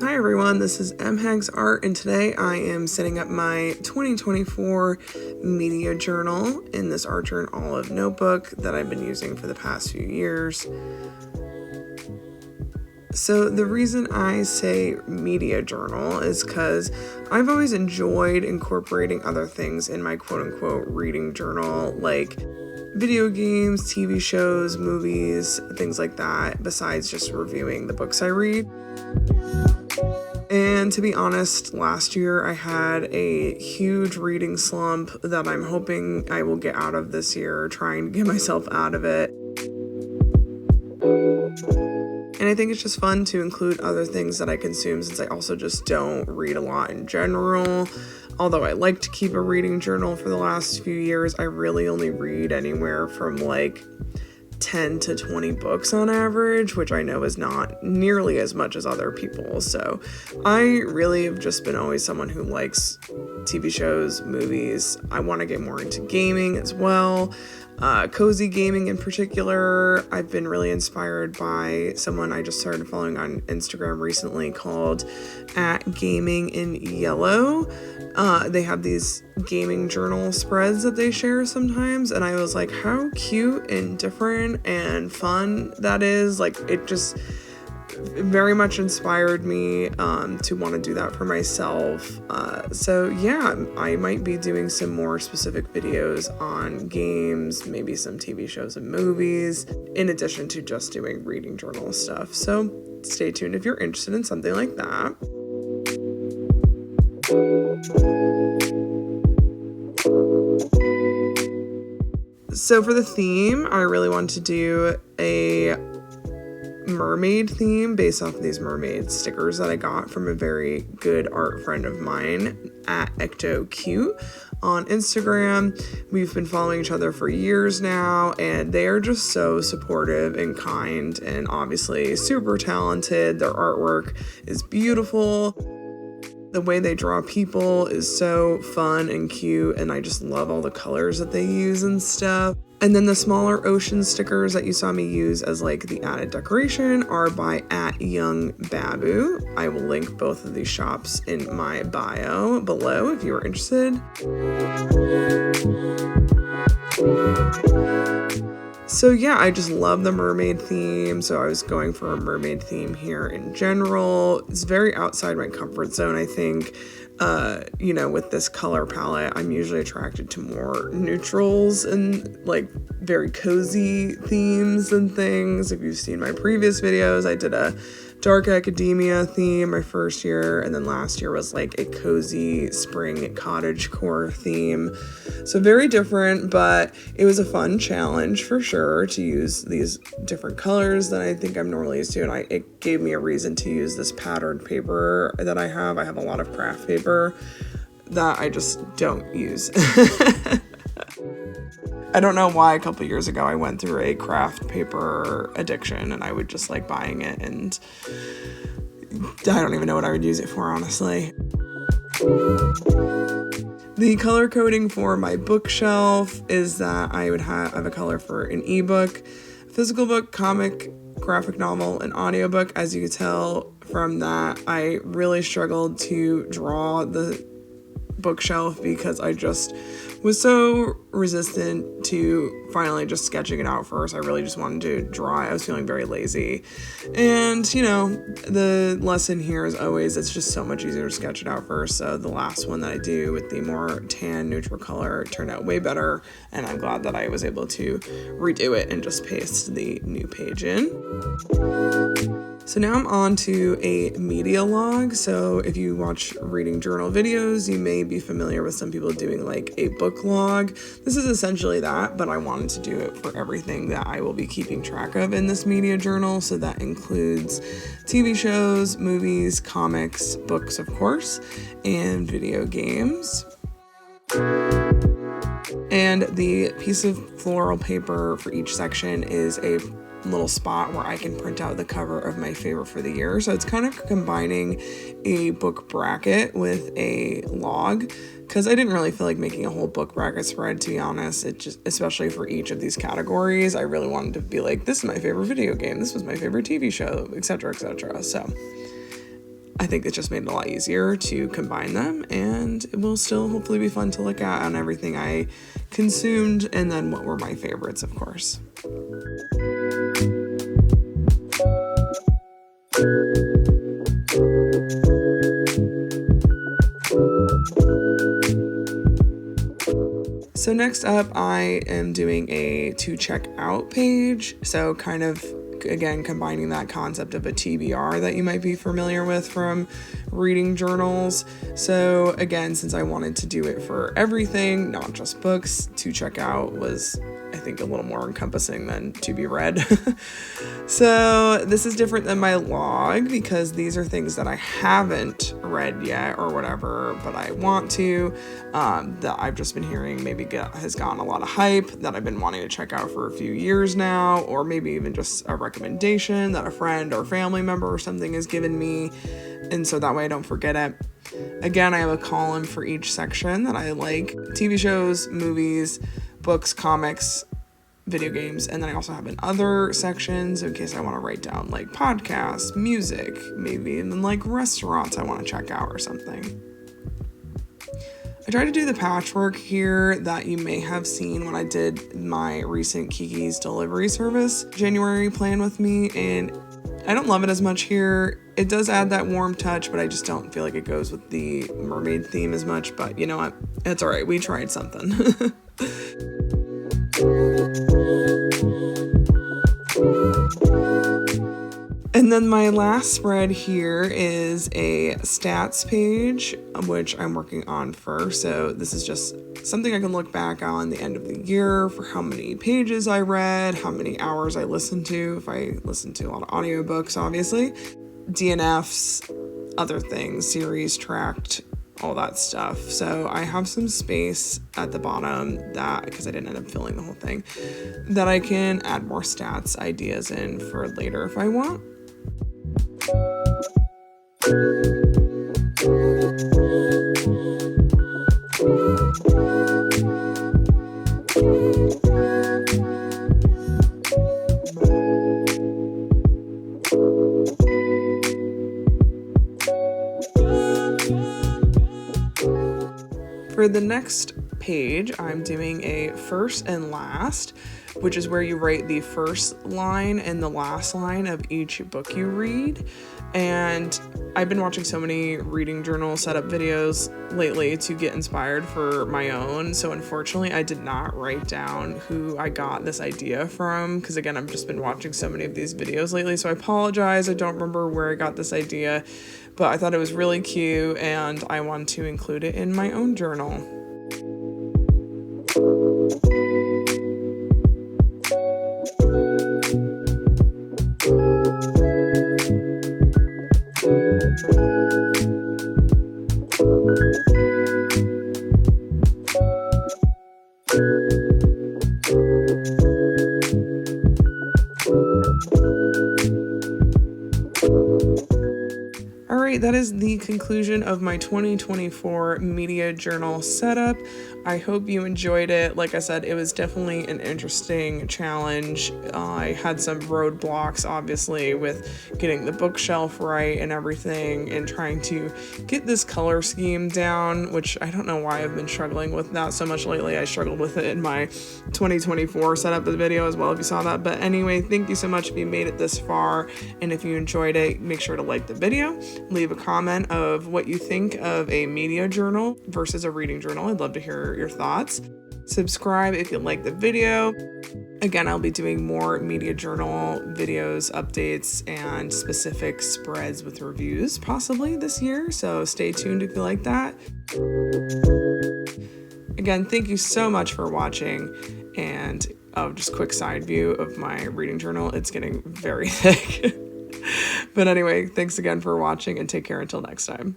Hi everyone, this is MHags Art, and today I am setting up my 2024 media journal in this Art Journal Olive notebook that I've been using for the past few years. So the reason I say media journal is because I've always enjoyed incorporating other things in my quote-unquote reading journal, like video games, TV shows, movies, things like that, besides just reviewing the books I read. And to be honest, last year I had a huge reading slump that I'm hoping I will get out of this year, trying to get myself out of it. And I think it's just fun to include other things that I consume, since I also just don't read a lot in general. Although I like to keep a reading journal, for the last few years, I really only read anywhere from like 10 to 20 books on average, which I know is not nearly as much as other people. So I really have just been always someone who likes TV shows, movies. I want to get more into gaming as well. Cozy gaming in particular. I've been really inspired by someone I just started following on Instagram recently called @GamingInYellow. They have these gaming journal spreads that they share sometimes, and I was like, how cute and different and fun that is. Like, it just very much inspired me to want to do that for myself. So yeah, I might be doing some more specific videos on games, maybe some TV shows and movies, in addition to just doing reading journal stuff. So stay tuned if you're interested in something like that. So for the theme, I really want to do a mermaid theme based off of these mermaid stickers that I got from a very good art friend of mine @EctoCute on Instagram. We've been following each other for years now, and they are just so supportive and kind, and obviously super talented. Their artwork is beautiful. The way they draw people is so fun and cute, and I just love all the colors that they use and stuff. And then the smaller ocean stickers that you saw me use as like the added decoration are by @YoungBabu. I will link both of these shops in my bio below if you are interested. So yeah, I just love the mermaid theme, so I was going for a mermaid theme here in general. It's very outside my comfort zone, I think. With this color palette, I'm usually attracted to more neutrals and like very cozy themes and things. If you've seen my previous videos, I did a dark academia theme my first year, and then last year was like a cozy spring cottagecore theme. So very different, but it was a fun challenge for sure to use these different colors than I think I'm normally used to, and it gave me a reason to use this patterned paper that I have. I have a lot of craft paper that I just don't use. I don't know why a couple years ago I went through a craft paper addiction, and I would just like buying it, and I don't even know what I would use it for, honestly. The color coding for my bookshelf is that I would have a color for an ebook, physical book, comic, graphic novel, and audiobook. As you can tell from that, I really struggled to draw the bookshelf because I just was so resistant to finally just sketching it out first. I really just wanted to draw it. I was feeling very lazy. And, the lesson here is always it's just so much easier to sketch it out first. So the last one that I do with the more tan neutral color turned out way better, and I'm glad that I was able to redo it and just paste the new page in. So now I'm on to a media log. So if you watch reading journal videos, you may be familiar with some people doing like a book log. This is essentially that, but I wanted to do it for everything that I will be keeping track of in this media journal. So that includes TV shows, movies, comics, books, of course, and video games. And the piece of floral paper for each section is a little spot where I can print out the cover of my favorite for the year. So it's kind of combining a book bracket with a log, because I didn't really feel like making a whole book bracket spread, to be honest. It just, especially for each of these categories, I really wanted to be like, this is my favorite video game, this was my favorite TV show, etc., etc. So I think it just made it a lot easier to combine them, and it will still hopefully be fun to look at on everything I consumed, and then what were my favorites, of course. So next up, I am doing a to check out page. So kind of, again, combining that concept of a TBR that you might be familiar with from reading journals. So again, since I wanted to do it for everything, not just books, to check out was, I think, a little more encompassing than to be read. So this is different than my log because these are things that I haven't read yet or whatever, but I want to, that I've just been hearing has gotten a lot of hype that I've been wanting to check out for a few years now, or maybe even just a recommendation that a friend or family member or something has given me. And so that way I don't forget it. Again, I have a column for each section that I like: TV shows, movies, books, comics, video games, and then I also have in other sections in case I want to write down like podcasts, music, maybe even like restaurants I want to check out or something. I tried to do the patchwork here that you may have seen when I did my recent Kiki's delivery service January plan with me, and I don't love it as much here. It does add that warm touch, but I just don't feel like it goes with the mermaid theme as much, but you know what? It's all right. We tried something. And then my last spread here is a stats page, which I'm working on first. So this is just something I can look back on the end of the year for how many pages I read, how many hours I listened to, if I listened to a lot of audiobooks, obviously, DNFs, other things, series tracked, all that stuff. So I have some space at the bottom that, because I didn't end up filling the whole thing, that I can add more stats ideas in for later if I want. For the next page, I'm doing a first and last, which is where you write the first line and the last line of each book you read. And I've been watching so many reading journal setup videos lately to get inspired for my own. So unfortunately, I did not write down who I got this idea from, because again, I've just been watching so many of these videos lately. So I apologize. I don't remember where I got this idea, but I thought it was really cute and I want to include it in my own journal. That is the conclusion of my 2024 media journal setup. I hope you enjoyed it. Like I said, it was definitely an interesting challenge. I had some roadblocks, obviously, with getting the bookshelf right and everything, and trying to get this color scheme down, which I don't know why I've been struggling with that so much lately. I struggled with it in my 2024 setup video as well, if you saw that. But anyway, thank you so much if you made it this far, and if you enjoyed it, make sure to like the video, leave a comment of what you think of a media journal versus a reading journal. I'd love to hear your thoughts. Subscribe if you like the video. Again, I'll be doing more media journal videos, updates, and specific spreads with reviews possibly this year, so stay tuned if you like that. Again, thank you so much for watching, and just quick side view of my reading journal. It's getting very thick. But anyway, thanks again for watching, and take care until next time.